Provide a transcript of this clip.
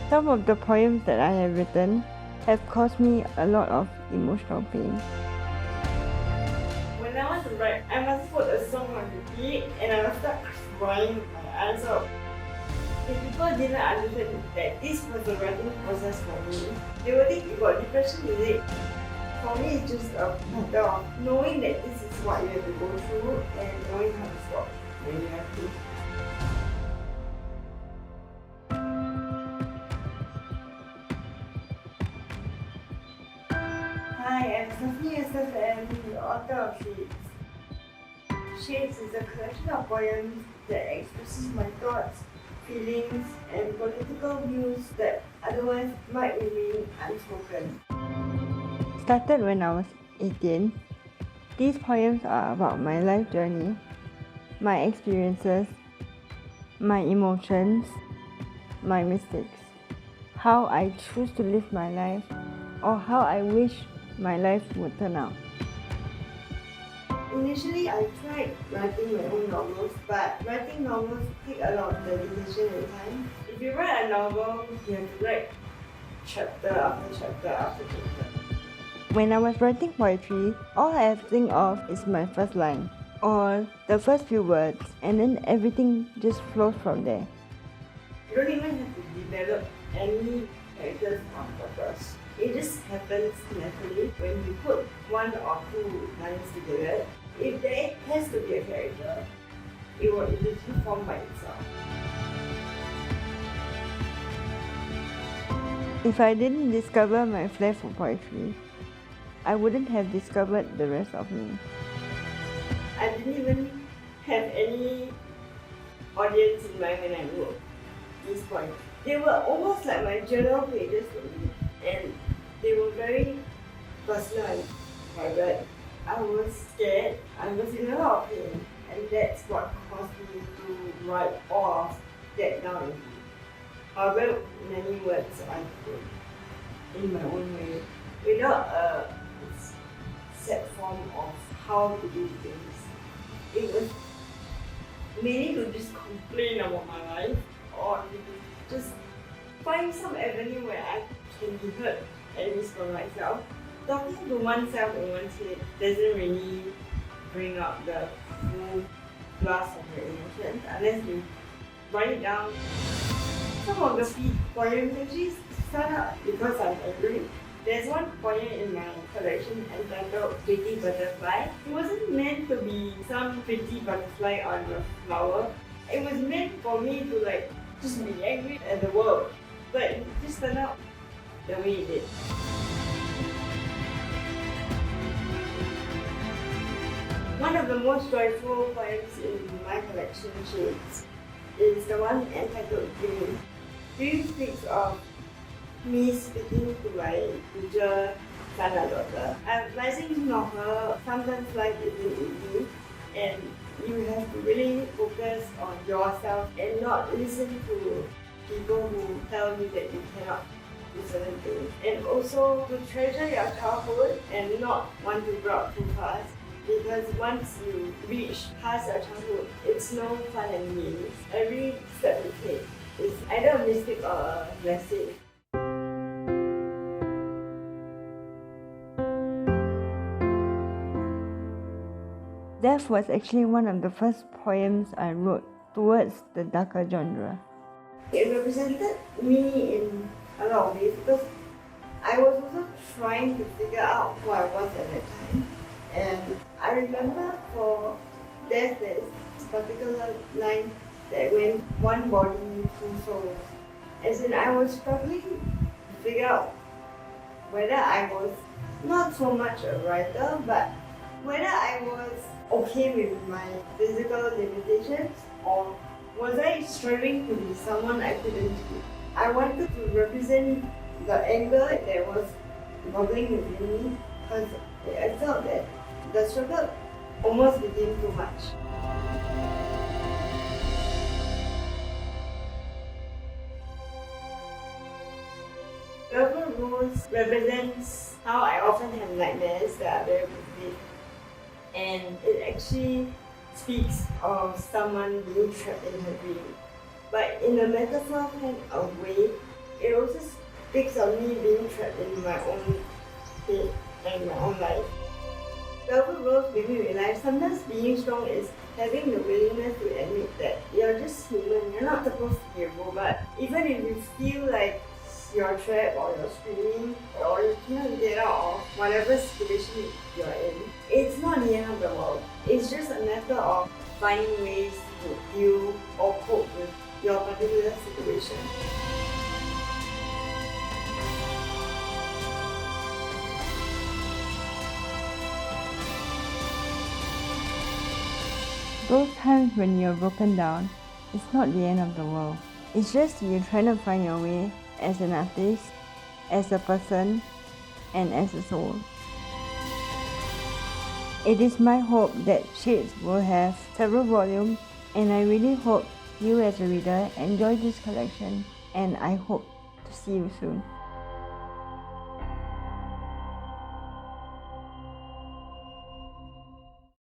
Some of the poems that I have written have caused me a lot of emotional pain. When I want to write, I must put a song on repeat and I must start crying my eyes out. If people didn't understand that this was a writing process for me, they would think you got depression, is it? For me, it's just a matter of knowing that this is what you have to go through and knowing how to stop when you have to. Hi, I'm Stephanie Esther Fam, the author of Shades. Shades is a collection of poems that expresses my thoughts, feelings, and political views that otherwise might remain unspoken. Started when I was 18. These poems are about my life journey, my experiences, my emotions, my mistakes, how I choose to live my life, or how I wish my life would turn out. Initially, I tried writing my own novels, but writing novels take a lot of dedication and time. If you write a novel, you have to write chapter after chapter after chapter. When I was writing poetry, all I have to think of is my first line, or the first few words, and then everything just flows from there. You don't even have to develop any characters on purpose. It just happens naturally when you put one or two lines together. If there has to be a character, it will eventually form by itself. If I didn't discover my flair for poetry, I wouldn't have discovered the rest of me. I didn't even have any audience in mind when I wrote these poems. They were almost like my journal pages to me, and they were very personal and private. I was scared, I was in a lot of pain, and that's what caused me to write all of that down. However many words I could in my own way, without a set form of how to do things. It was mainly to just complain about my life, or to just find some avenue where I can be heard, at least for myself. Talking to oneself in one's head doesn't really bring out the full blast of your emotions unless you write it down. Some of the poems actually start out because I'm angry. There's one poem in my collection entitled Pretty Butterfly. It wasn't meant to be some pretty butterfly on a flower. It was meant for me to just be angry at the world. But it just turned out the way it did. One of the most joyful poems in my collection, Shades, is the one entitled Dream. Dream speaks of me speaking to my future son or daughter. Advising of her, sometimes life isn't easy, and you have to really focus on yourself and not listen to people who tell you that you cannot do certain things. And also to treasure your childhood and not want to grow up too fast. Because once you reach past your childhood, it's no fun and games. Every step you take is either a mistake or a blessing. Death was actually one of the first poems I wrote towards the darker genre. It represented me in a lot of ways because I was also trying to figure out who I was at that time. And I remember for Death, there's this particular line that went one body, two souls. As in, I was struggling to figure out whether I was not so much a writer, but whether I was okay with my physical limitations, or was I striving to be someone I couldn't be. I wanted to represent the anger that was bubbling within me because I felt that the struggle almost became too much. Purple Rose represents how I often have nightmares that are very vivid, and it actually speaks of someone being trapped in her dream. But in a metaphor kind of way, it also speaks of me being trapped in my own head and my own life. Velvet Rose made me realize sometimes being strong is having the willingness to admit that you're just human, you're not supposed to be a robot. Even if you feel like you're trapped or you're screaming or you can't get out of whatever situation you're in, it's not the end of the world. It's just a matter of finding ways to deal or cope with your particular situation. Those times when you're broken down, it's not the end of the world. It's just you trying to find your way as an artist, as a person, and as a soul. It is my hope that Shades will have several volumes, and I really hope you as a reader enjoy this collection, and I hope to see you soon.